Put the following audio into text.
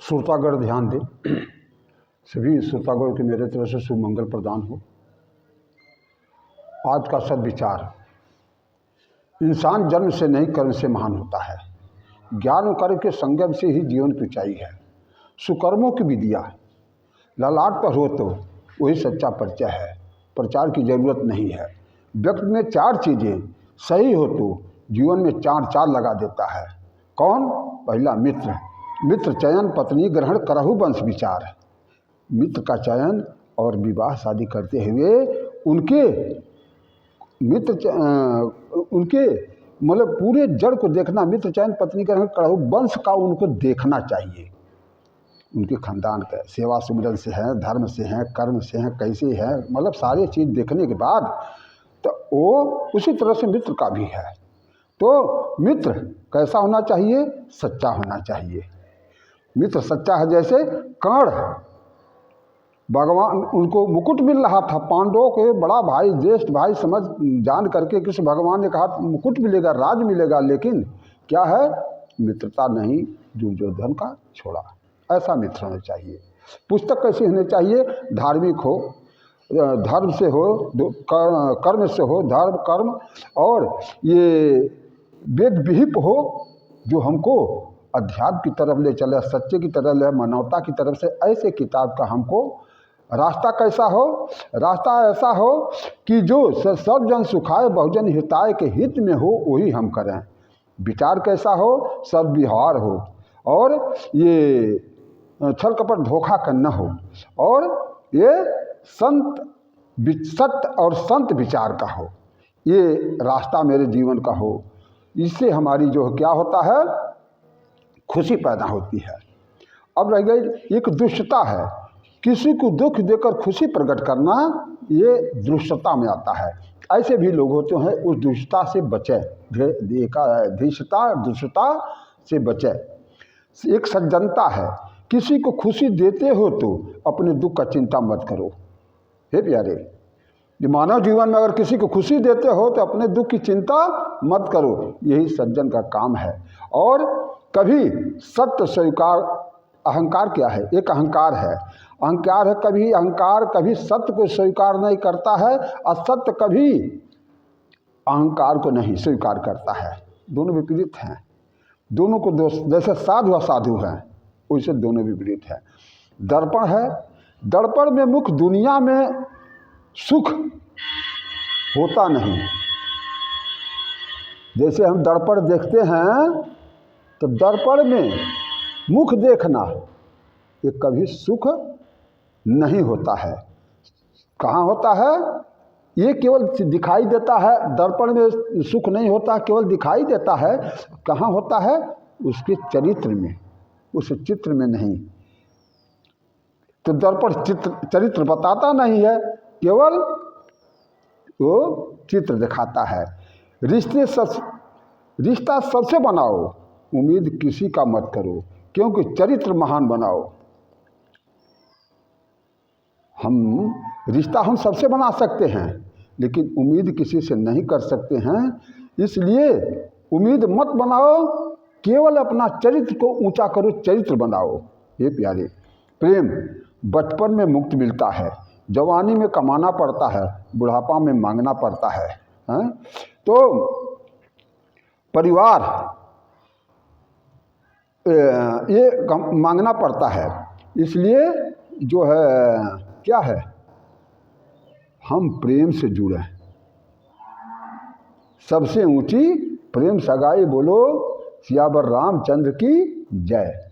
श्रोतागण ध्यान दें। सभी श्रोतागण के मेरे तरफ से शुभ मंगल प्रदान हो। आज का सद्विचार, इंसान जन्म से नहीं कर्म से महान होता है। ज्ञान और कर्म के संगम से ही जीवन की ऊंचाई है। सुकर्मों की विद्या ललाट पर हो तो वही सच्चा परिचय है। प्रचार की जरूरत नहीं है। व्यक्ति में चार चीज़ें सही हो तो जीवन में चार चार लगा देता है। कौन? पहला मित्र। मित्र चयन पत्नी ग्रहण करहु वंश विचार। मित्र का चयन और विवाह शादी करते हुए उनके उनके मतलब पूरे जड़ को देखना। मित्र चयन पत्नी ग्रहण करहु वंश का उनको देखना चाहिए। उनके खानदान का सेवा सुमिरन से है, धर्म से है, कर्म से है, कैसे है, मतलब सारी चीज़ देखने के बाद तो वो उसी तरह से मित्र का भी है। तो मित्र कैसा होना चाहिए? सच्चा होना चाहिए। मित्र सच्चा है। जैसे कर्ण, भगवान उनको मुकुट मिल रहा था, पांडवों के बड़ा भाई ज्येष्ठ भाई समझ जान करके कृष्ण भगवान ने कहा मुकुट मिलेगा, राज मिलेगा, लेकिन क्या है? मित्रता नहीं, दुर्योधन का छोड़ा। ऐसा मित्र होना चाहिए। पुस्तक कैसी होनी चाहिए? धार्मिक हो, धर्म से हो, कर्म से हो, धर्म कर्म, और ये वेद विहित हो जो हमको अध्यात्म की तरफ ले चले, सच्चे की तरफ ले, मानवता की तरफ से। ऐसे किताब का हमको रास्ता कैसा हो? रास्ता ऐसा हो कि जो सब जन सुखाए बहुजन हिताय के हित में हो वही हम करें। विचार कैसा हो? सद्व्यवहार हो, और ये छल कपट धोखा करना हो, और ये सत्य और संत विचार का हो। ये रास्ता मेरे जीवन का हो। इससे हमारी जो क्या होता है? खुशी पैदा होती है। अब रह गई एक दुष्टता है। किसी को दुख देकर खुशी प्रकट करना, ये दुष्टता में आता है। ऐसे भी लोग होते हैं, उस दुष्टता से बचे। दुष्टता से बचे। एक सज्जनता है। किसी को खुशी देते हो तो अपने दुख का चिंता मत करो। हे प्यारे, ये मानव जीवन में अगर किसी को खुशी देते हो तो अपने दुख की चिंता मत करो। यही सज्जन का काम है। और कभी सत्य स्वीकार, अहंकार क्या है? एक अहंकार है। अहंकार है, कभी अहंकार कभी सत्य को स्वीकार नहीं करता है, असत्य कभी अहंकार को नहीं स्वीकार करता है। दोनों विपरीत हैं। दोनों को दोष, जैसे साधु असाधु हैं वैसे दोनों विपरीत है। दर्पण है। दर्पण में मुख दुनिया में सुख होता नहीं। जैसे हम दर्पण देखते हैं तो दर्पण में मुख देखना ये कभी सुख नहीं होता है। कहाँ होता है? ये केवल दिखाई देता है। दर्पण में सुख नहीं होता, केवल दिखाई देता है। कहाँ होता है? उसके चरित्र में, उस चित्र में नहीं। तो दर्पण चरित्र बताता नहीं है, केवल वो चित्र दिखाता है। रिश्ता सबसे बनाओ, उम्मीद किसी का मत करो, क्योंकि चरित्र महान बनाओ। रिश्ता हम सबसे बना सकते हैं, लेकिन उम्मीद किसी से नहीं कर सकते हैं। इसलिए उम्मीद मत बनाओ, केवल अपना चरित्र को ऊंचा करो, चरित्र बनाओ। ये प्यारे, प्रेम बचपन में मुक्त मिलता है, जवानी में कमाना पड़ता है, बुढ़ापा में मांगना पड़ता है, हैं? तो परिवार ये मांगना पड़ता है। इसलिए जो है क्या है? हम प्रेम से जुड़े। सबसे ऊंची प्रेम सगाई बोलो, सियावर रामचंद्र की जय।